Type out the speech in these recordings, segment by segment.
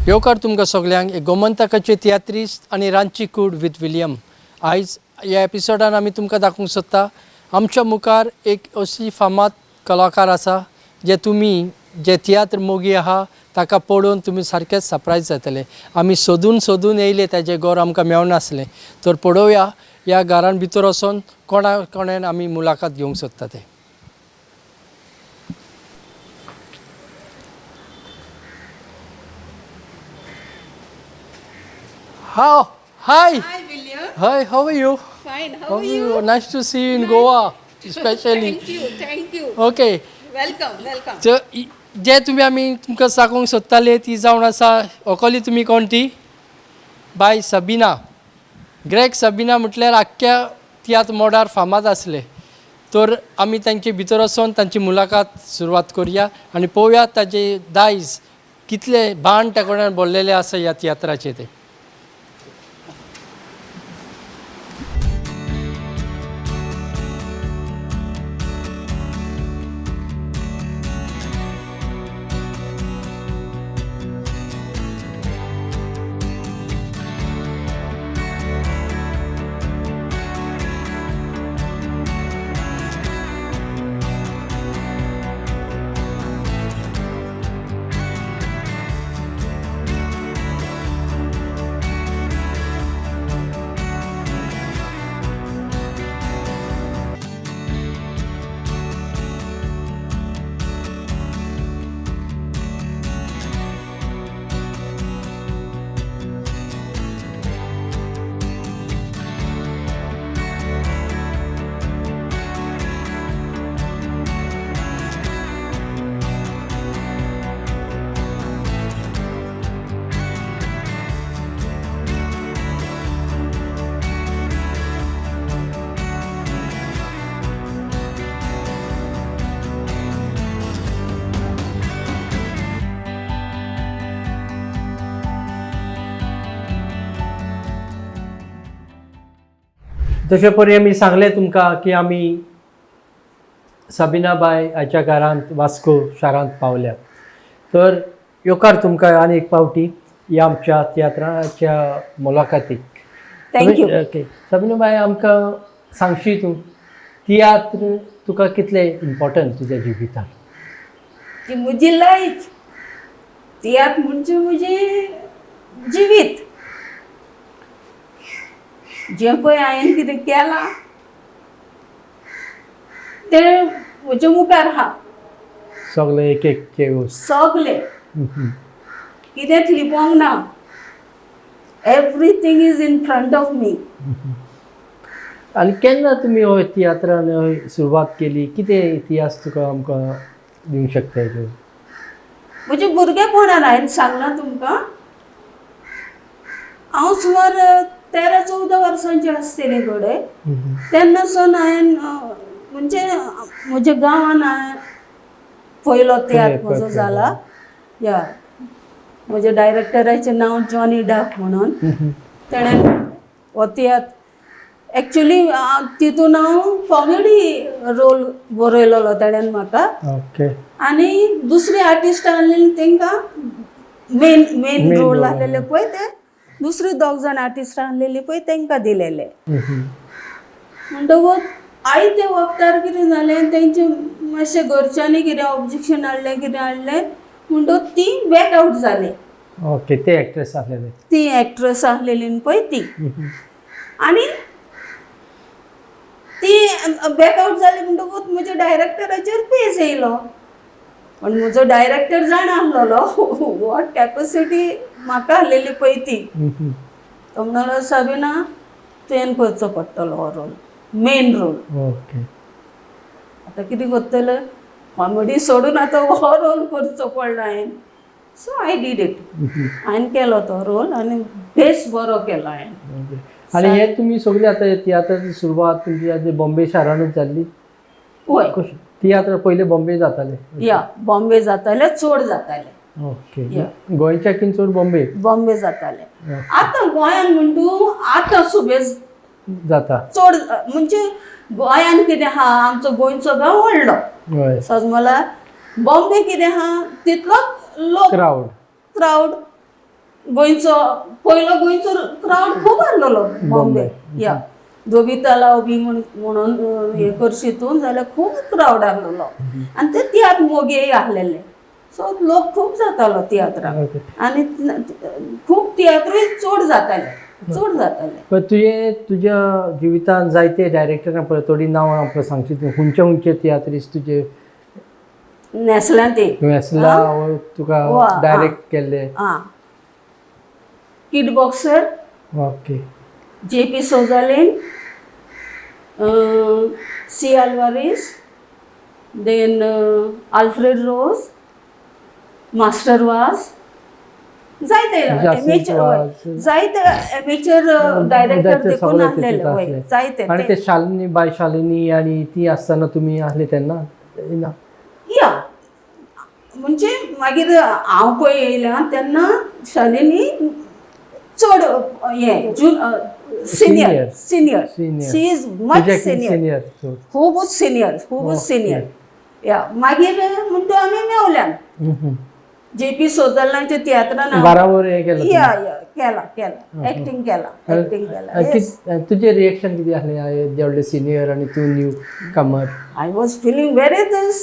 येवकार तुमकां सगल्यांक एक गोमंतकाचे तियात्रीस्ट आनी रांदची कूड विथ विलियम. आयज ह्या एपिसोडान आमी तुमकां दाखोवंक सोदता आमच्या मुखार एक अशी फामाद कलाकार आसा जे तुमी जे तियात्र मोगी आहा ताका पळोवन तुमी सारकेच सरप्रायज जातले. आमी सोदून सोदून येयले ताजें घर आमकां मेळनासलें. तर पळोवया ह्या घरान भितर वचोन कोणान आमी मुलाखत घेवंक सोदता ते. Hi. Hi, William. Hi, how are you? Fine. How are you? Nice to see you in Goa, especially. Thank you. Okay. Welcome. So, जे तुम्ही आमी तुमकां सांगूंक सोदताले ती जावन आसा ओकली तुमी कोण ती बाय सबिना. ग्रेग सबिना म्हटल्यार आख्ख्या तियात्र मोडार फामाद आसले. तर आमी तांचे भितर वचोन तांची मुलाखत सुरवात करुया आनी पळोवया ताजे दायज कितले बाण त्या कोणान बोल्लेले आसा ह्या तियात्राचे ते. जशे परी आमी सांगले तुमकां की आमी सबिनाबाय हाच्या घरांत वास्को शारांत पावल्यात. तर येवकार तुमकां आनी एक फावटी ह्या आमच्या तियात्राच्या मुलाखतीक. थँक्यू. ओके सबिनाबाय आमकां सांगशी तूं तियात्र तुका कितले इम्पॉर्टंट तुज्या जिवितांत? ती म्हजी लायफ. तियात्र म्हणजे म्हजें जिवीत. जें पळय हांवें कितें केलां तें म्हज्या मुखार आहा. सगळे एक एक सगलें कितेंच लिपोंक ना. Everything is in front of me. आनी केन्ना तुमी हो तियात्रान सुरवात केली? कितें इतिहास तुका आमकां दिवंक शकता हेजो? म्हजे भुरगेपणान हांवें सांगलां तुमकां. हांव सुमार 13-14 वर्सांची आसतली घडये. तेन्नासून हांवें म्हणजे म्हज्या गांवान हांवें पयलो तियात्र म्हजो जाला. या म्हज्या डायरेक्टराचें नांव जॉनी डाफ म्हणून. तेणें हो तियात्र एक्चुली तितून हांव कॉमेडी रोल बरयलोलो तेणेन म्हाका. ओके. आनी दुसरी आर्टिस्ट आहलेली तांकां मेन रोल आहलेले पळय ते दुसरे 2 जाण आर्टिस्ट आहलेली पळय तांकां दिलेले. म्हणटकूच आयते वक्तार कितें जालें तेंचे मातशें घरच्यांनी कितें ऑब्जेक्शन हाडलें म्हणटकूच ती बॅक आउट जाली. ओके. ते एक्ट्रेस आहलेले. ती एक्ट्रेस आहलेली पळय ती. आनी ती बॅक आउट जाली म्हणटकूच म्हज्या डायरेक्टराचेर पेज येयलो. पण म्हजो डायरेक्टर जाण आहलोलो वॉट कॅपॅसिटी म्हाका आहलेली पळय ती. तो म्हणलो सबिना तुवें करचो पडटलो हो रोल मेन रोल. ओके. आतां कितें करतलें कॉमेडी सोडून आतां हो रोल करचो पडलो हांवें. So I did it. हांवें केलो तो रोल आनी बेस बरो केलो हांवें. आनी हे तुमी सगळी आतां तियात्राची सुरवात तुमची आतां बॉम्बे शारानूच जाल्ली? होय. तियात्र पयले बॉम्बे जाताले? या बॉम्बे जाताले चड जाताले. ओके. गोंयच्याकीन चड बॉम्बे जाताले. आतां गोंयान म्हणटू आतां सुबेज जाता चड म्हणजे गोंयान कितें आहा आमचो गोंयचो गांव व्हडलो. सज म्हळ्यार बॉम्बे कितें आहा तितलोच लोक क्राऊड. गोंयचो पयलो गोंयचो क्रावड खूब आहलोलो बॉम्बे या दोबिताला बी म्हणून हे करशीतून जाल्यार खूब क्रावड आहलोलो आनी ते तियात्र मोगे आहलेले सो लोक खूब जातालो तियात्राक ओके. आनी खूब तियात्रूय चड जाताले पण तुज्या जिवितान जायते डायरेक्टरां पळय थोडी नांवां आमकां सांगची तूं खंयचे तियात्रीस्ट तुजे नेसल्या ते वेसला तुका वा, डायरेक्ट केल्ले आं kid boxer okay JP Sozalin, C. Alvarez, then Alfred Rose, Master Vaz, जायते एमेचर डायरेक्टर देखून आहलेले वय जायते आणि ते शालिनी बाय शालिनी आणि ती असताना तुम्ही आहले तेन्ना ना या म्हणजे मागीर हांव पळय येयल्या तेन्ना शालिनी चड हे senior she is much senior खूबच सिनियर या मागीर म्हणटा आमी मेवल्यान JP सोजलनाच्या तियात्रान बराबर हे केलं या केला एक्टिंग केला तुझे रिएक्शन किती आहले जेवढे सिनियर आणि तू newcomer I was feeling very this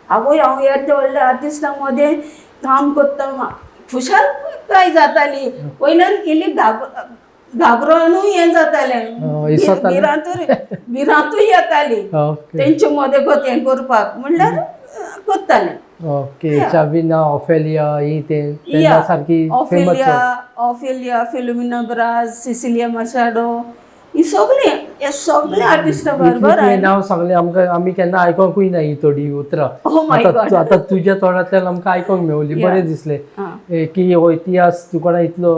आवय हांव येते व्हडल्या आर्टिस्टां मध्ये काम करता खुशाल काय जाताली वयल्यान इल्ली घाबरोनूय हें जातालें भिरांतूय येताली तेंचे मदें हें करपाक म्हणल्यार करतालें ओके चाबिना ऑफेलिया ही तेन्ना सारकी फेमस ऑफेलिया फिलोमिना ब्राज सिसिलिया माशाडो ही सगळे आर्टिस्टां बरोबर नांव सांगलें आमकां आमी केन्ना आयकोंकूय ना ही थोडी उतरां आतां तुज्या तोंडांतल्यान आमकां आयकोंक मेवली बरें दिसलें की हो इतिहास तुकोडा इतलो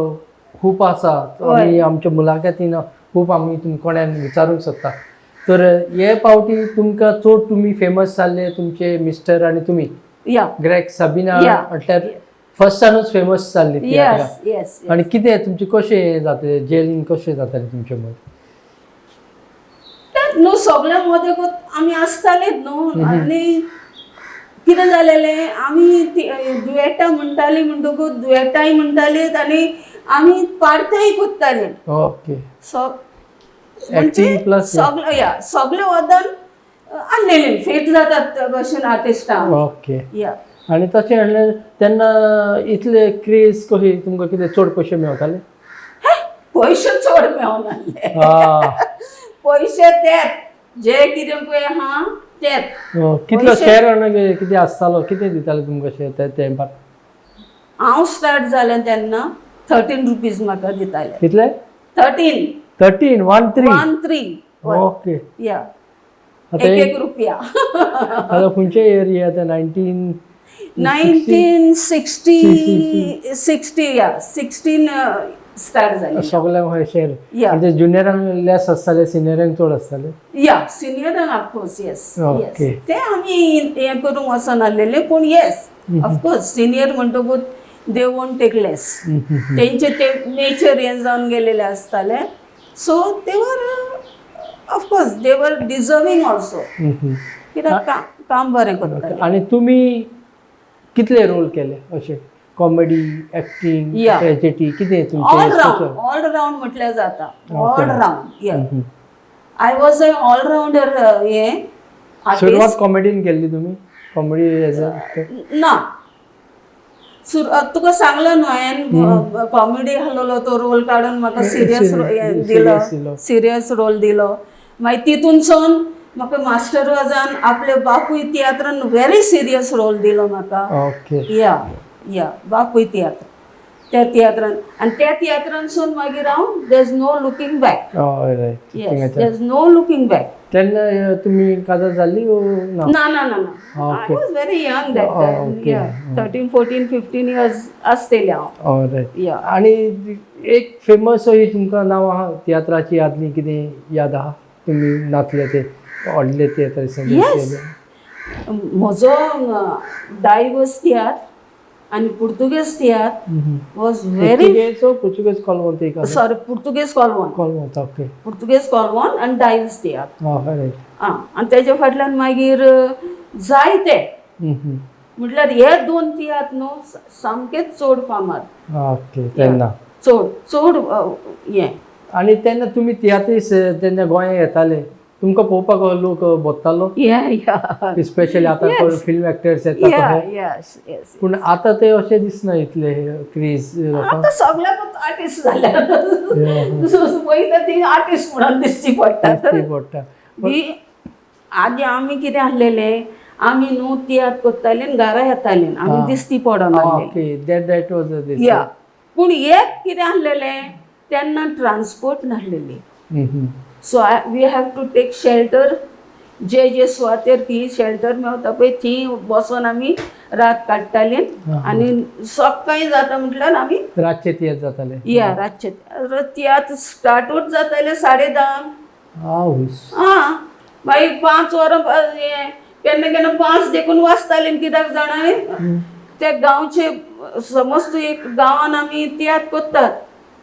खूब आसा आमी आमच्या मुलाखतीन खूब आमी कोणाक विचारूंक सोदता तर हे पावटी तुमकां चड तुमी फेमस जाल्ले तुमचे मिस्टर आनी तुमी ग्रेग साबिना म्हटल्यार फर्स्टानूच फेमस जाल्ली तियात्रां आनी कितें तुमचे कशें जातले जेलीन कशें जातालें तुमचे मत न्हू सगळ्या मदें आमी आसतालीच न्हू आनी कितें जालेलें आमी दुयेटां म्हणटालीं म्हणटकूच दुयेटांय म्हणटालीं आनी आमी पार्ट्याय करतालीं ओके सगळे वदान आहलेलीं फेट जातात भशेन आर्टिस्टां ओके आनी तशें म्हणल्यार तेन्ना इतले क्रेज कशी तुमकां कितें चड पयशे मेळटाले पयशे चड मेळनासले पयशे तेच जे कितें पळय आहा तेच कितलो शेअर कितें आसतालो कितें दिताले तुमकां शेअर त्या टायमार हांव स्टार्ट जालें तेन्ना 13 रुपीज म्हाका दिताले कितले 13 ओके या एक रुपया आता खंयचे इयर या 16 स्टार्ट जालें सगळ्यांक शेअर म्हणजे जुनियरांक लेस आसताले सिनियरांक चड आसताले या सिनियरांक ऑफकोर्स येस ते आमी हें करूंक वचन आसलेले पूण येस ऑफकोर्स सिनियर म्हणटकूच दे वोंट टेक लेस तेंचे ते नेचर हें जावन गेलेले आसताले सो दे वर ऑफकोर्स दे वर डिजर्विंग ऑल्सो कित्याक काम बरें करताले आनी तुमी कितले रोल केले अशे कॉमेडी एक्टिंग ट्रेजेडी कितें तुमचे ऑल राउंड म्हटल्यार जाता ऑल राउंड या I was a all rounder हे सुरवात कॉमेडीन केल्ली तुमी कॉमेडी एज अ ना तुका सांगलो न्हू हांवें कॉमेडी आहलोलो तो रोल काडून म्हाका सिरियस रोल दिलो मागीर तितूनसून म्हाका मास्टर वाजान आपले बापूय तियात्रान व्हेरी सिरियस रोल दिलो म्हाका या बापूय तियात्र त्या तियात्रान आनी त्या तियात्रानसून मागीर हांव there is no looking back there is no looking back तेन्ना तुमी काजार जाल्ली ना I was very young that time 13 14 15 years आसतली हांव आनी एक फेमस ही तुमकां नांव आहा तियात्राची आदली कितें याद आहा तुमी नाचले ते व्हडले तियात्र म्हजो डायवर्स तियात्र आनी Portuguese tiatr was very Portuguese कॉलवॉन सॉरी पुर्तुगेज कॉलवॉन ओके पुर्तुगेज कॉलवॉन आनी डायवर्स तियात्र रायट आनी तेच्या फाटल्यान मागीर जायते म्हटल्यार हे 2 तियात्र न्हू सामकेच चड फामाद. ओके तेन्ना चड हे. आनी तेन्ना तुमी तियात्रीस तेन्ना गोंया येताले तुमकां पळोवपाक लोक बोत्तालो या स्पेशली आतां फिल्म एक्टर्स येता तशे. Yes yes. पूण आतां ते अशें दिसना इतले क्रेज आता सगळ्याकूच आर्टिस्ट जाल्या. पयता ती आर्टिस्ट म्हणून दिसची पडटा. पडटा. ही आदी आमी कितें आसलेले आमी न्हू तियात्र कोत्ताले आनी घरा येताले आमी दिसती पडोन आसलेले. ओके दॅट वॉज दीस. या पूण एक कितें आसलेले तेन्ना ट्रान्सपोर्ट नासलेली. So we have to take shelter. जे सुवातेर ती शेल्टर मेवता पळय थी बसून आमी रात काडटाली आनी सकाळीं जाता म्हटल्यार आमी रातचे तियात्र जाताले. या रातचे तियात्र स्टार्टूच जाताले 10:30. मागीर 5 वरां केन्ना केन्ना 5 देखून वाजताले. कित्याक जाणाय ते गांवचे समज तूं एक गांवान आमी तियात्र कोत्तात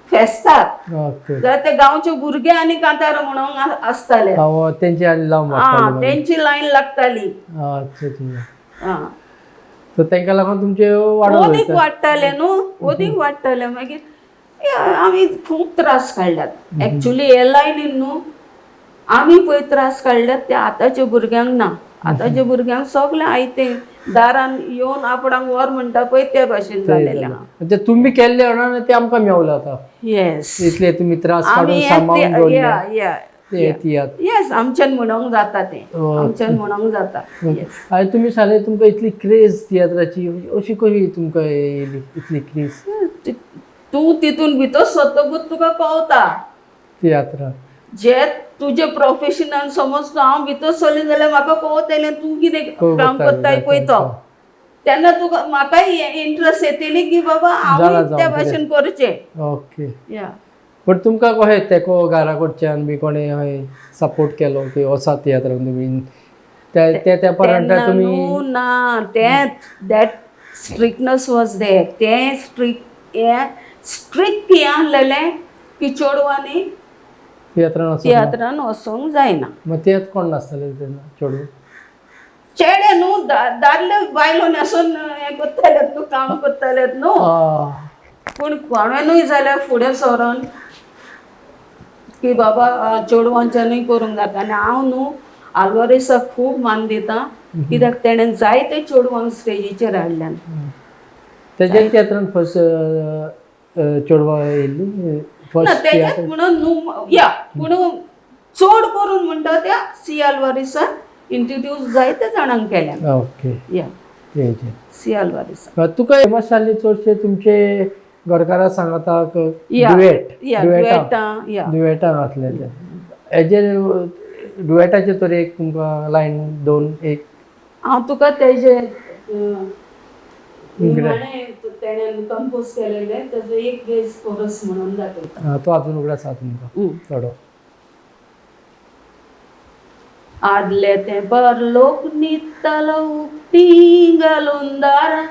फेस्ताक जाल्यार ते गांवचे भुरगे आनी कांतार म्हणून आसताले. तेंची आनी तेंची लायन लागताली. सो तेंका लागून तुमचे ओदीक वाडटाले न्हू ओदीक वाडटाले. मागीर आमी खूब त्रास काडल्यात एक्चुली हे लायनीन न्हू आमी पळय त्रास काडल्यात ते आतांच्या भुरग्यांक ना. आतांच्या भुरग्यांक सगळें आयते दारान येवन आपणाक वर म्हणटा पळय त्या भाशेन जालेलें. म्हणजे तुम्ही केल्ले म्हणून ते आमकां मेवलें आतां. येस इतले तुमी त्रास काडून सांबाळून दवरले. येस आमच्यान म्हणूंक जाता ते आमच्यान म्हणूंक जाता. आनी तुमी सांगले तुमकां इतली क्रेज तियात्राची अशी कशी तुमकां येयली इतली क्रेज? तूं तितून भितर सतगूत तुका कळटा तियात्रा जे तुजे प्रोफेशनान समज हांव भितर सरलें जाल्यार म्हाका कळटलें तूं कितें काम करताय पळय तो. तेन्ना तुका म्हाकाय इंट्रस्ट येतली की बाबा हांव त्या भाशेन करचें. ओके. पण तुमकां कशें तेको घरा कडच्यान बी कोणें अशें सपोर्ट केलो की वचा तियात्रान तुमी त्या पर्यंत तुमी? ना दॅट स्ट्रिक्टनेस वॉज देर. तें स्ट्रिक्ट हें आसलेलें की चेडवांनी तियात्रान वचोंक जायना. मग तियात्र कोण नासताले तेन्ना चेडूं? चेडे न्हू दादले बायलो न्हेसून हें करतालेत न्हू काम करतालेत न्हू. पूण कोणूय जाल्यार फुडें सरोन की बाबा चेडवांच्यानूय करूंक जाता. आनी हांव न्हू आल्वारेसाक खूब मान दितां कित्याक तेणें जायते चेडवांक स्टेजीचेर हाडल्यान. तेज्या तियात्रान फर्स्ट चेडवां येयल्ली तेज्यात म्हणून न्हू या पूण चड करून म्हणटा त्या सी आल्वारेसान इंट्रोड्यूस जायते जाणांक केल्या. ओके. या सी आल्वारेसान. तुका फेमस जाल्ले चडशे तुमचे घरकारां सांगता दुएटां घातले ते हेजेर दुएटाचे तर एक तुमकां लायन 2-1 हांव तुका तेजे तेणें कंपोज केलेले तेजो एक बेज कोरस म्हणून दाखयता. तो अजून उगडास आसा तुमकां थोडो. आदले ते परलोक न्हिदतालो उक्ती घालून दारां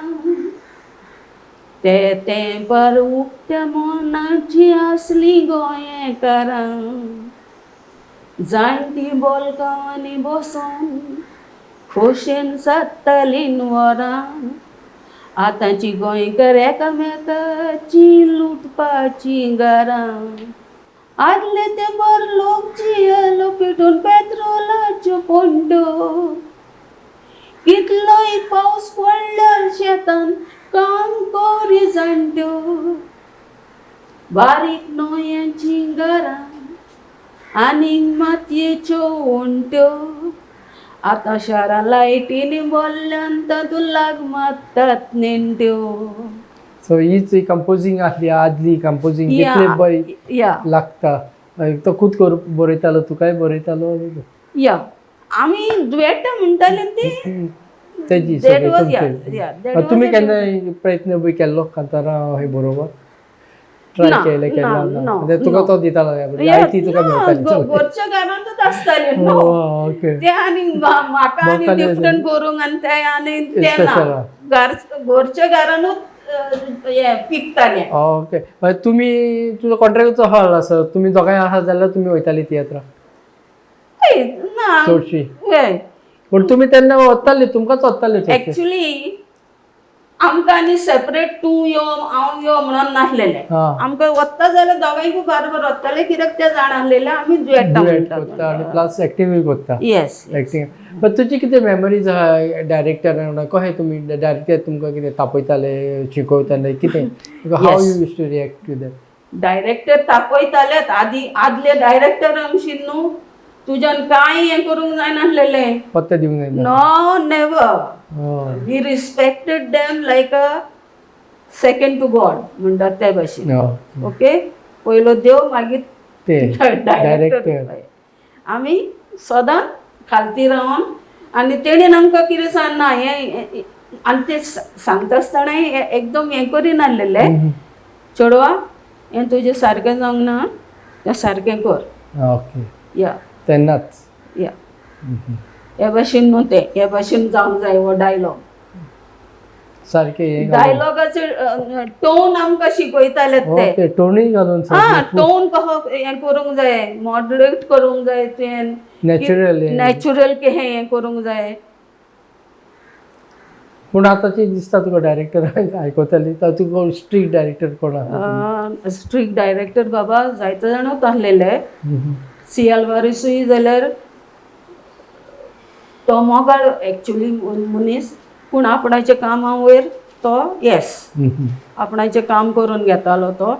ते पर उक्त्या मनाची आसली गोंयकारां. जाणटी बोलकांनी बसून खोशेन सादतालीं वरां. आतांची गोंयकार एकामेकाची लुटपाची घरां. आदले ते बर लोक जियेलो पेटून पेट्रोलाच्यो पोंड्यो. कितलोय पावस पडल्यार शेतान काम करी जाणट्यो. बारीक न्हंयेची घरां आनीक मातयेच्यो वणट्यो. आतां शारां लायटीनी बोल्ल्यान तातूं लाग मारतात नेण्ट्यो. सो हीच कंपोजींग आसली आदली कंपोजींग कितले बरी लागता. तो खूद बरयतालो तुकाय बरयतालो? या आमी दुएटां म्हणटाले ती तेजी तुमी केन्ना प्रयत्न बी केल्लो कांतारां अशें बरोवपाक? ट्राय केले केन्ना? तुका तो दितालो ती तुका मेळटाली? घरच्या घरांतूच आसताले न्हू ते आनी म्हाका आनी डिफरंट करूंक आनी ते आनी ते ना घरच्या घरानूच हे पिकताले. ओके. तुमी तुजो कॉन्ट्रॅक्टचो हॉल आसा तुमी दोगांय आसा जाल्यार तुमी वयताली तियात्रां ना चडशी? पूण तुमी तेन्ना वताली तुमकांच वताले एक्चुली आमकां आनी सेपरेट तूं यो हांव यो म्हणून नासलेले हा. आमकां वता जाल्यार दोगांयकूय बरोबर वताले कित्याक ते जाण आसलेले आमी दुयेटा Duet करता आणि प्लस एक्टिंगूय करता येस एक्टिंग पण तुजी कितें मेमरीज आहा डायरेक्टरान वांगडा कशें तुमी डायरेक्टर तुमकां कितें तापयताले शिकयताले कितें how you used to react to that director तापयतालेत आदले डायरेक्टर आमची न्हू तुज्यान कांय हें करूंक जायनासलेले पत्ते दिवंक जाय no never we respected them like a second to God म्हणटात त्या भाशेन ओके पयलो देव मागीर ते डायरेक्टर डायरेक्टर आमी सदांच खालती रावन आनी तेणीन आमकां कितें सांगना हें आनी ते सांगता आसतना एकदम हें करिनासलेले चेडवा हें तुजें सारकें जावंक ना तें सारकें कर ओके या तेन्नाच या हे भाशेन न्हू ते हे भाशेन जावंक जाय हो डायलॉग सारकें हें डायलॉगाचे टोन आमकां शिकयताले ते ओके टोनूय घालून हा टोन कसो हें करूंक जाय मॉडरेट करूंक जाय तुवें नॅचरल नॅचरल हें करूंक जाय पूण आतांची दिसता तुका डायरेक्टर आयकताली तुका स्ट्रिक्ट डायरेक्टर कोण आहा स्ट्रिक्ट डायरेक्टर बाबा जायते जाणूच आसलेले सी आल्वारिसूय जाल्यार तो मोगाळ एक्चुली मनीस पूण आपणाच्या कामा वयर तो येस आपणाचें काम करून घेतालो तो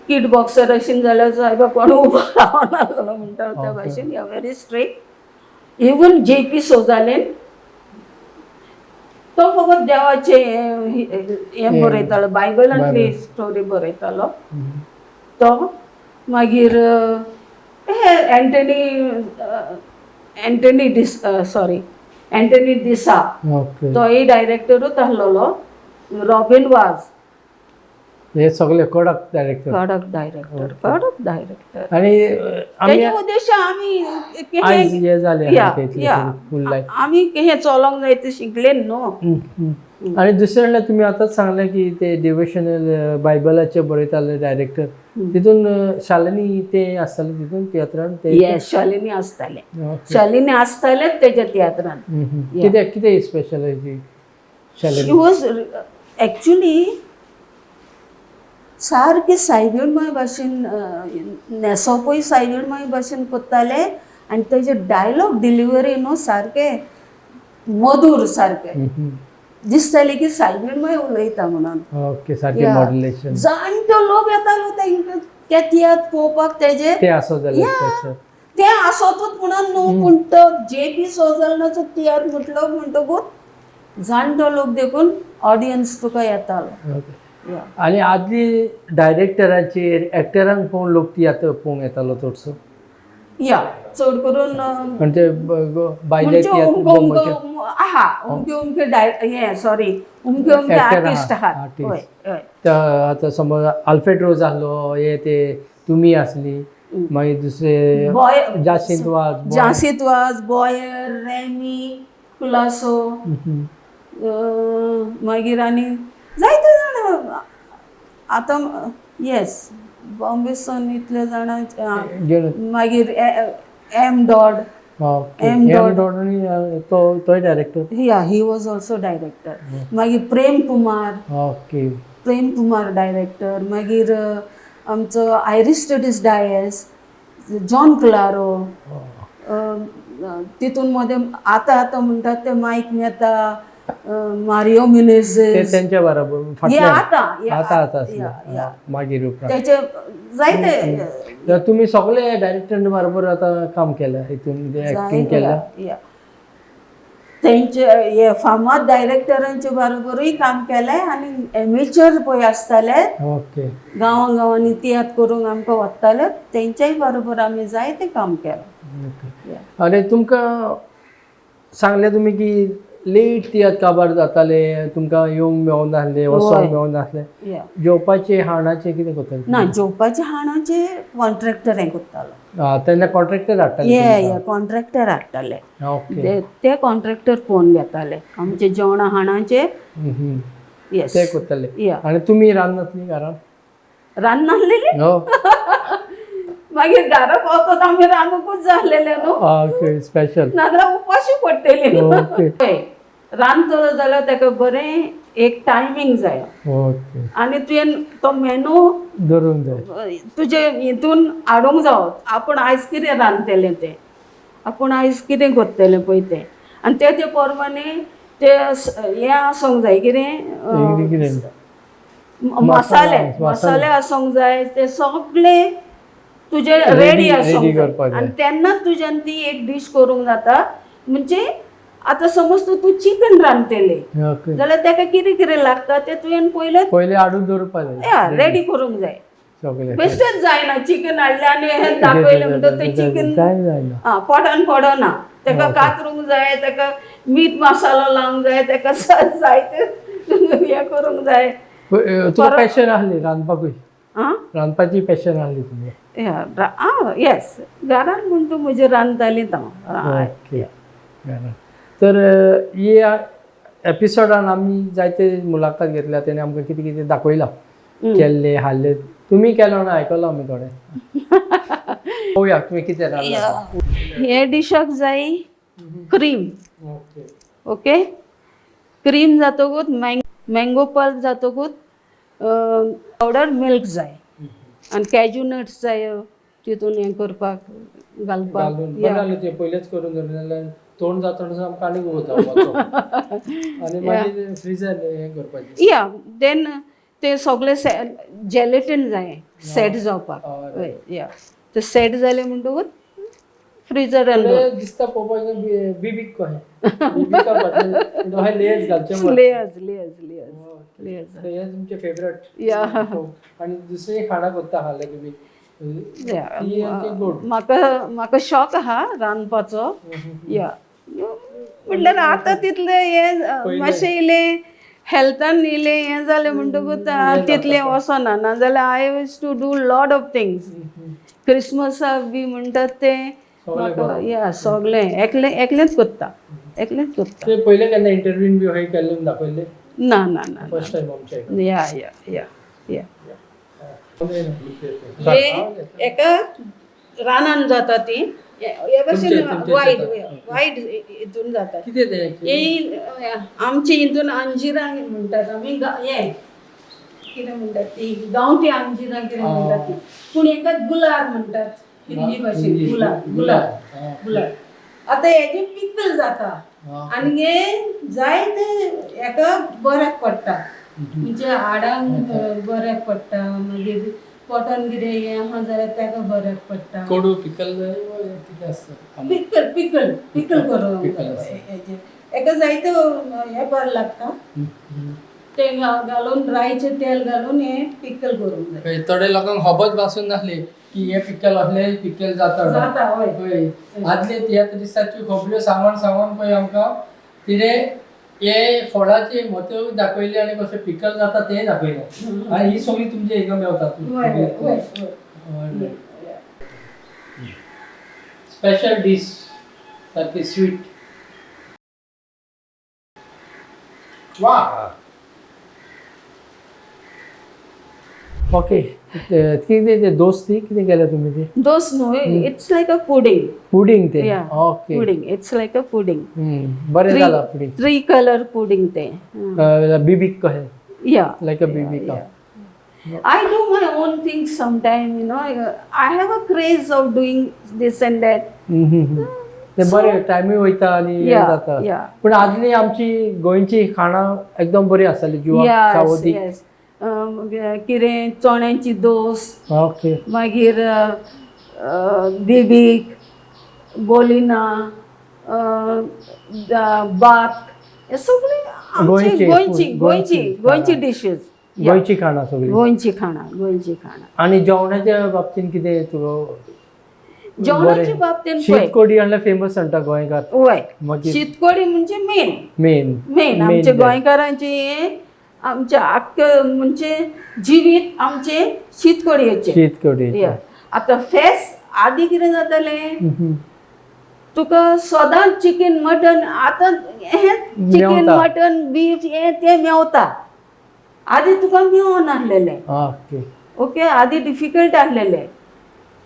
किड बॉक्सर अशें जाल्यार सायबा कोण उबो रावनासलो म्हणटा त्या भाशेन या व्हेरी स्ट्रिक्ट इवन JP सोजालेन तो फकत देवाचे हें बरयतालो बायबलांतली स्टोरी बरयतालो तो मागीर एंटनी डिसा ओके तोय डायरेक्टरूच आसलेलो रॉबिन वाज हे सगळे कडक डायरेक्टर कडक डायरेक्टर आणि तेजे उद्देश आमी आयज हे जाले फुल लायफ आमी हें चलोंक जाय ते शिकले न्हू आणि दुसरे म्हणल्यार तुमी आतांच सांगलें की ते डिवोशनल बायबलाचे बरयताले डायरेक्टर तितून शालिनी ते आसताले तितून तियात्रान ते येस शालिनी आसतालेच तेज्या तियात्रान कितें कितें special Shalini she was actually सारकें सायबीणमय भाशेन न्हेसोपूय सायबीणमय भाशेन करताले आनी तेजे डायलॉग डिलिव्हरी न्हू सारकें मधूर सारकें दिसतालें की सायबीणमय उलयता म्हणून ओके सारकें मॉड्युलेशन जाणटो लोक येतालो ते तियात्र पळोवपाक तेजे ते आसताले स्पेशल ते आसोतूच म्हणून न्हू पूण तो JP सोजलनाचो तियात्र म्हटलो म्हणटकूच जाणटो लोक देखून ऑडियन्स तुका येतालो आणि आदली डायरेक्टराचेर एक्टरांक पळोवन लोक तियात्र पळोवंक येतालो चडसो या चड करून म्हणजे बायले उमके आर्टिस्ट आहात आतां समज आल्फ्रेड रोज आहलो हे ते तुमी आसली मागीर दुसरे जासीत वाज बॉयर रेमी कुलासो मागीर आनी जायते जाण आतां येस बॉम्बे सन इतले जाणां मागीर एम डॉड तो डायरेक्टर या ही वॉज ऑल्सो डायरेक्टर मागीर प्रेम कुमार डायरेक्टर मागीर आमचो आयरिस्टडीस डायस जॉन क्लारो तितून मध्ये आतां म्हणटात ते मायक मेहता मारियो मिनेझेस त्यांच्या बरोबर मागीर त्याचे जायते तुम्ही सगळे डायरेक्टर बरोबर आता काम केलं हितून एक्टिंग केलं तेंचे हे फामाद डायरेक्टरांचे बरोबरूय काम केलें आनी एमेचर पळय आसताले ओके गांवांनी तियात्र करूंक आमकां वताले तेंच्याय बरोबर आमी जायतें काम केलें आनी तुमकां सांगलें तुमी की लेट तियात्र काबार जाताले तुमकां येवंक मेळनासलें वचोंक मेळनासलें जेवपाचे हाणाचे कितें करताले ना जेवपाचे हाणाचे कॉन्ट्रॅक्टर हें करतालो तेन्ना कॉन्ट्रॅक्टर हाडटाले कॉन्ट्रॅक्टर हाडटाले ते कॉन्ट्रॅक्टर पळोवन घेताले आमचे जेवणा हाणाचे येस ते करताले आनी तुमी रांदनासली घरांत रांदनासलेली मागीर घरा पावतात आमी रांदूंकूच जाय आसलेले न्हू स्पेशल नाजाल्यार उपाशी पडटली रांदतलो जाल्यार ताका बरें एक टायमींग जाय ओके आनी तुवें तो मेनू धरून जाय तुजे हितून हाडूंक जावो आपूण आयज कितें रांदतलें तें आपूण आयज कितें करतलें पळय तें आनी ते प्रमाणे ते हें आसूंक जाय कितें मसाले मसाले आसूंक जाय ते सगळे तुजे रेडी आसूंक जाय आनी तेन्नाच तुज्यान ती एक डीश करूंक जाता म्हणजे आतां समज तूं चिकन रांदतलें ओके जाल्यार ताका कितें कितें लागता तें तुवें पयले हाडून दवरपा जाय रेडी करूंक जाय सगळे बेश्टेच जायना चिकन हाडलें आनी हें दाखयलें म्हणटच तें चिकन जायना पोटान पडना ताका कातरूंक जाय ताका मीठ मसालो लावंक जाय ताका जायते हें करूंक जाय तुका पॅशन आहली रांदपाकूय आं रांदपाची पॅशन आहली तुमी येस घरान म्हण तूं म्हजें रांदतालीं ओके तर ह्या एपिसोडान आमी जायते मुलाखत घेतल्या तेणे आमकां कितें कितें दाखयलां केल्लें हाडलें तुमी केलो ना आयकलो आमी थोडें पळोवया तुमी कितें रांदला हे डिशाक जाय क्रीम ओके ओके क्रीम जातकूच मँगो पल्प जातकूच पावडर मिल्क जाय आनी कॅज्यू नट्स जाय तितून हें करपाक घालपाक ते पयलेच करून दवरलें जाल्यार तोंड जाता तसो आमकां आनीक वचप आनी मागीर फ्रिजर हें करपाचें या देन ते सगळे जॅलेटीन जाय सेट जावपाक या ते सेट जालें म्हणटकूच फ्रिजरान दिसता पळोवपाक बिबीक कशें लेयर्स घालचे लेयर्स हे तुमचे फेवरेट या आनी दुसरी खाणां करता हाले की म्हाका शॉक आहा रांदपाचो या म्हटल्यार आतां तितलें हें मातशें इलें हेल्थान इलें हें जालें म्हणटकूच तितलें वचना नाजाल्यार I used to do lot of things क्रिसमसाक बी म्हणटात ते म्हाका या सगळें एकलेंच करता पयले केन्ना इंटरव्यून बी अशें केल्लें दाखयलें ना ना ना फर्स्ट टायम आमच्या या या या या एका रानान जाता ती हे भशेन वायट हितून जाता ही आमचे हितून अंजिरा म्हणटात आमी हे कितें म्हणटात ती गांवठी अंजिरा कितें म्हणटात ती पूण हेका गुलार म्हणटात हिंदी भाशेन गुलार आतां हेजे पिकल जाता आनी हे जाय ते हेका बऱ्याक पडटा म्हणजे हाडांक बऱ्याक पडटा मागीर पोटान कितें हें आहा जाल्यार ताका बऱ्याक पडटा कोडू पिकल जाय कितें आसता पिकल करूंक हेका जायते हें बरें लागता तें घालून रायचे तेल घालून हें पिकल करूंक जाय थोडे लोकांक खबरच भासून नासली की हे पिकल असले पिकल जाता हय आदले ह्या दिसाच्यो खबऱ्यो सांगून पळय आमकां तिणें हे फळाचे म्हत्व दाखयले आनी कशें पिकल जाता तें दाखयलें आनी ही सगळी तुमची हेका मेवतात स्पेशल डीश सारकी स्वीट ओके कितें दोस्ती कितें केलें तुमी ती दोस न्हू इट्स लायक अ पुडिंग ते okay pudding it's like a pudding बरें जालां पुडिंग 3 कलर पुडिंग तें बीबीक कशें या लायक अ बीबीक I do my own things sometimes, you know. I have a craze of doing this and that. ते बरें टायमूय वयता आनी हें जाता पूण आदली आमची गोंयची खाणां एकदम बरी आसताली जिवाक सावदी कितें चण्याची दोस ओके मागीर बिबीक बोलिना बात हे सगळे गोंयची डिशीज गोंयची खाणां सगळी गोंयची खाणां आनी जेवणाच्या बाबतीन कितें तुका जेवणाच्या बाबतीन शीतकोडी म्हणल्यार फेमस म्हणटा गोंयकार वय शीतकोडी म्हणजे मेन आमच्या गोंयकारांची आमचे आख्खें म्हणजे जिवीत आमचे शीतकोडयेचे आतां फेस्त आदीं कितें जातालें तुका सदांच चिकन मटन आतां हें चिकन मटन बीफ हें तें मेवता आदीं तुका मेवोन आसलेलें ओके आदीं डिफिकल्ट आसलेलें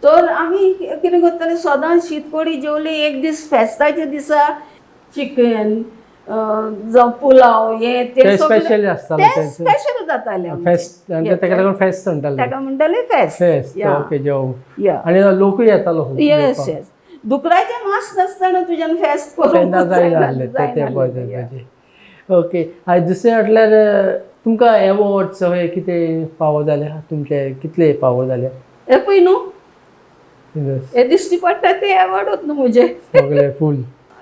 तर आमी कितें करताले सदांच शीतकोडी जेवली एक दीस फेस्ताच्या दिसा चिकन जावं पुलाव हे ते ते सगळे स्पेशल आसताले ते स्पेशल जाताले आमचे. फेस्ट ताका लागून फेस्ट म्हणटाले ताका म्हणटाले फेस्ट फेस्ट ओके जेव या आणि लोकूय येतालो येस येस दुकराचें मास नासतना तुज्यान फेस्ट तेन्ना करूंक जाय नासलें ते पळय ओके आनी दुसरें म्हटल्यार तुमकां एवॉर्ड्स हे कितें फावो जाले तुमचे कितले फावो जाले हे पळय न्हू हे दिश्टी पडटा ते एवॉर्डूच न्हू म्हजे सगळे फूल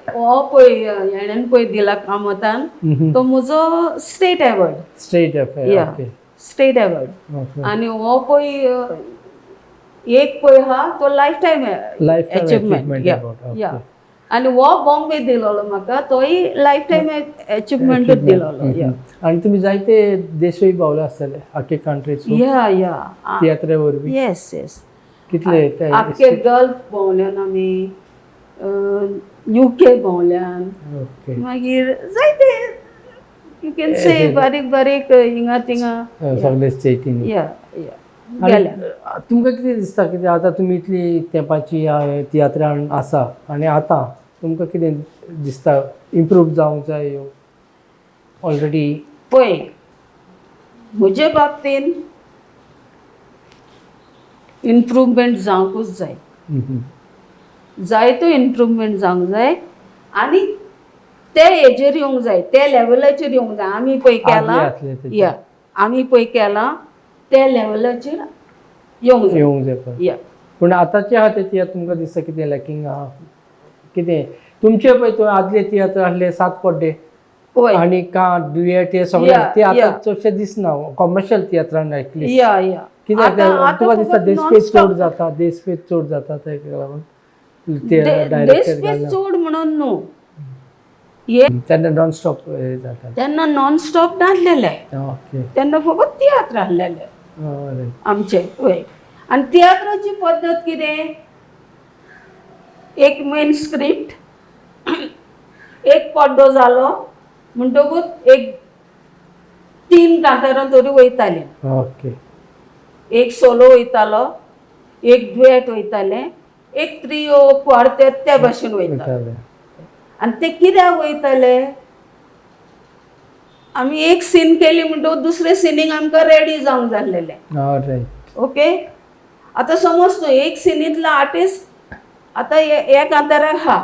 हो पळय हेणेन पळय दिला कामतान तो म्हजो स्टेट एवॉर्ड स्ट्रेट या ओके स्टेट एवॉर्ड ओके आनी हो पळय एक पळय हा तो life time Lifetime achievement achievement या award, okay. या आनी हो बॉम्बे दिलोलो म्हाका तोय लायफ टायम अचिवमेंटूच दिलोलो या आणि तुम्ही जायते देशूय भोंवले आसतले आख्खे कंट्रीज या या तियात्रे वरवीं येस येस कितले ते आख्खे गल्फ भोंवल्यान आमी UK भोंवल्यान ओके मागीर जायते यू कॅन से बारीक बारीक हिंगा थिंगा सगळे स्टेटीनी या या गेल्या तुमकां कितें दिसता कितें आतां तुमी इतली तेंपाची तियात्रान आसा आनी आतां तुमकां कितें दिसता इम्प्रूव जावंक जाय ह्यो ऑलरेडी पळय म्हजे बाबतीन इम्प्रूवमेंट जावंकूच जाय जायतो इम्प्रूवमेंट जावंक जाय आनी ते हेजेर येवंक जाय ते लेवलाचेर येवंक जाय आमी पळय केलां या आमी पळय केलां त्या लेवलाचेर येवंक जाय या पूण आतांचे आहा ते तियात्र तुमकां दिसता कितें लॅकिंग आहा कितें तुमचे पळय थंय आदले तियात्र आसले सात पड्डे पळय आनी कांट दुयेट हे सगळे ते आतां चडशे दिसना कमर्शियल तियात्रान ॲटलिस्ट या या कित्याक तुका दिसता देशपेज चड जाता देशपेज चड जाता ताका लागून ते डायरेक्टर देशपेज चड म्हणून न्हू तेन्ना नॉन स्टॉप जाता तेन्ना नॉन स्टॉप नासलेले ओके तेन्ना फकत तियात्र आसलेले आमचे पळय आनी तियात्राची पद्दत कितें एक मेन स्क्रिप्ट एक पड्डो जालो म्हणटकूच एक 3 कांतारां तरी वयताले ओके एक सोलो वयतालो एक दुएट वयताले एक त्रियो क्वार्टेट त्या भाशेन वयताले आनी ते कित्याक वयताले आमी एक सीन केली म्हणटकूच दुसरे सिनीक आमकां रेडी जावंक जाल्लेले रायट ओके आतां समज तूं एक सिनींतलो आर्टिस्ट आतां हे कांताराक हा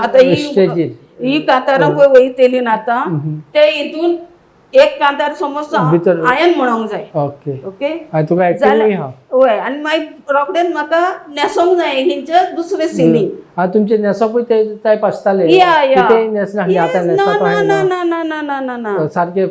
आतां ही कांतारां पळय वयतली आतां ते हितून एक कांतार समज हांवें म्हणोंक जाय ओके ओके आनी तुका एक्टिंगूय आहा हय आनी मागीर रोखडेंच म्हाका न्हेसोंक जाय हिंचे दुसरे सिनींग आनी तुमचे न्हेसपूय ते टायप आसताले या या कितेंय न्हेसनासले आतां ना न्हेसता ना ना ना ना ना ना ना ना सारके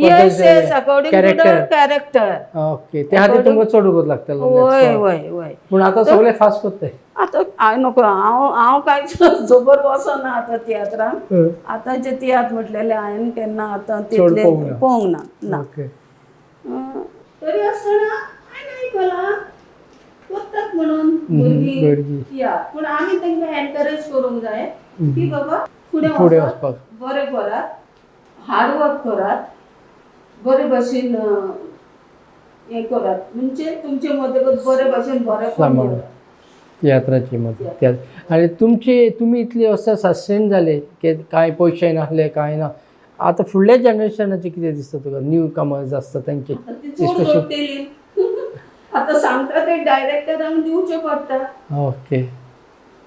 yes yes according to the character okay ते खातीर तुमकां चड वगत लागतलो वय वय वय पूण आतां सगळे फास्ट कोत्ताय आतां हांव नको हांव कांयच जबर वचना आतां तियात्रांक आतांचे तियात्र म्हटलेले हांवें केन्ना आतां तितले पळोवंक ना ओके तरी आसतना हांवें आयकलां करतात म्हणून भुरगीं या पूण आमी तांकां एनकरेज करूंक जाय की बाबा फुडें वचपाक बरें करात हार्ड वर्क करात बरे भाशेन हें करात म्हणजे तुमचे मदत बरे भाशेन बरें तियात्राची मत आनी तुमी इतले वर्सां सस्टेन जाले की कांय पयशे नासले कांय ना आतां फुडल्या जनरेशनाचे कितें दिसता तुका न्यू कमर्स आसता तांचे आतां सांगता ते डायरेक्टरांक दिवचे पडटा ओके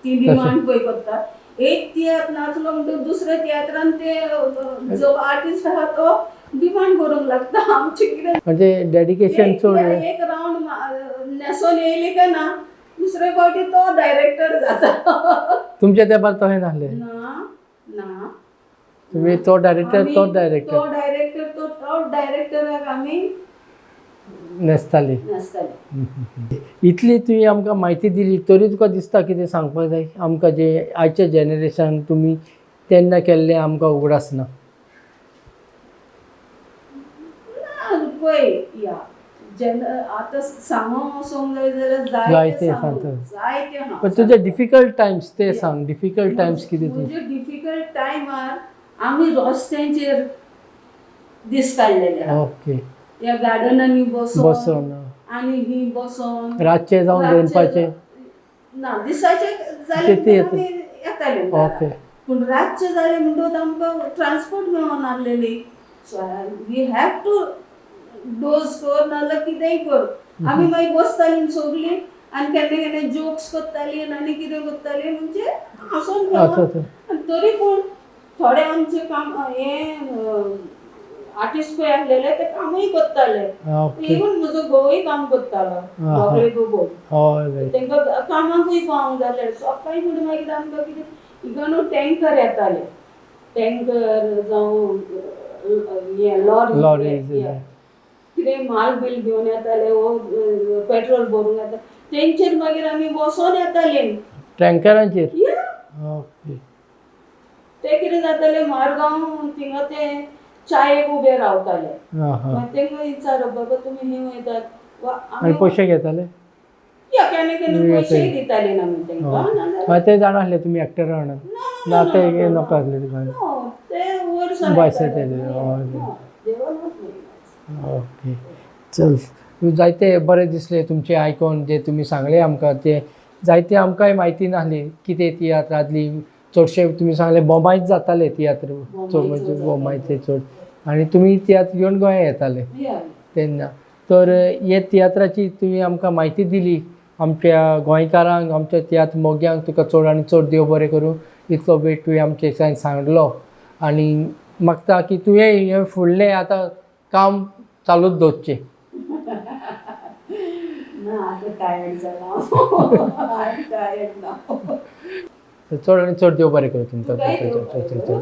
ती डिमांड पळय करता एक तियात्र नाचलो म्हणटकूच दुसऱ्या तियात्रान ते जो आर्टिस्ट आहा तो डिमांड करूंक लागता आमचे कितें म्हणजे डेडिकेशन चड एक राउंड न्हेसोन येयली काय ना दुसरे फावटी तो डायरेक्टर जाता तुमच्या तेंपार तशें नासलें ना ना तुम्ही तो डायरेक्टर तो डायरेक्टर तो डायरेक्टराक आमी न्हेसताली इतली तुवें आमकां म्हायती दिली तरी तुका दिसता कितें सांगपाक जाय आमकां जे आयच्या जेनरेशन तुमी तेन्ना केल्लें आमकां उगडास ना पळय या आतां सांगोंक वचोंक जाय जाल्यार जायते जायते पण तुजे डिफिकल्ट टायम्स ते सांग डिफिकल्ट टायम्स कितें ती म्हणजे डिफिकल्ट टायमार आमी रस्त्यांचेर दीस काडलेले ओके या गार्डनांनी बसून आनी ही बसून रातचे जावन दनपाचे ना दिसाचे ते जाले येता. येताले ओके पूण रातचे जाले म्हणटच आमकां ट्रान्सपोर्ट मेळोन नासलेली. सो वी हॅव टू डोज कर नाजाल्यार कितेंय कर. आमी मागीर बसतालीं सगलीं आनी केन्ना केन्ना जोक्स करतालीं आनी कितें करतालीं म्हणजे हांसून आनी तरी पूण थोडे आमचे काम आर्टिस्ट पळय आसलेले ते कामूय करताले. इवन म्हजो घोवूय काम करतालो दोगळे घोव. तांकां कामाकूय पावूंक जालें. सकाळीं फुडें मागीर आमकां कितें इगनू टँकर येताले. टँकर जावं हें लॉरी कितें माल बील घेवन येताले वो पेट्रोल भरूंक येता तेंचेर मागीर आमी बसोन येतालीं टँकरांचेर. ते कितें जाताले मारगांव थिंगा ते चायेक उबे रावताले. तेंकां विचारप बाबा तुमी खंय वयतात आनी पयशे घेताले. या केन्ना केन्ना पयशेय दितालीं आमी तेंकां. ते जाण आसले तुमी एक्टर रावणात ना ते नका आसले तुका. ते वयर ओके चल जायते बरें दिसले तुमचे आयकोन जे तुमी सांगले आमकां ते जायते आमकांय म्हायती नासली कितें तियात्रांतली चडशे तुमी सांगले बोमायच जाताले तियात्र चड म्हणजे बोमायचे चड आनी तुमी तियात्र घेवन गोंया येताले तेन्ना. तर हे तियात्राची तुमी आमकां म्हायती दिली आमच्या गोंयकारांक आमच्या तियात्र मोग्यांक तुका चड आनी चड देव बरें करूं. इतलो वेळ तुवें आमचे सांगलो आनी मागता की तुवें हे फुडलें आतां काम चालूच दवरचें. चड आनी चड देव बरें करूं तुमकां.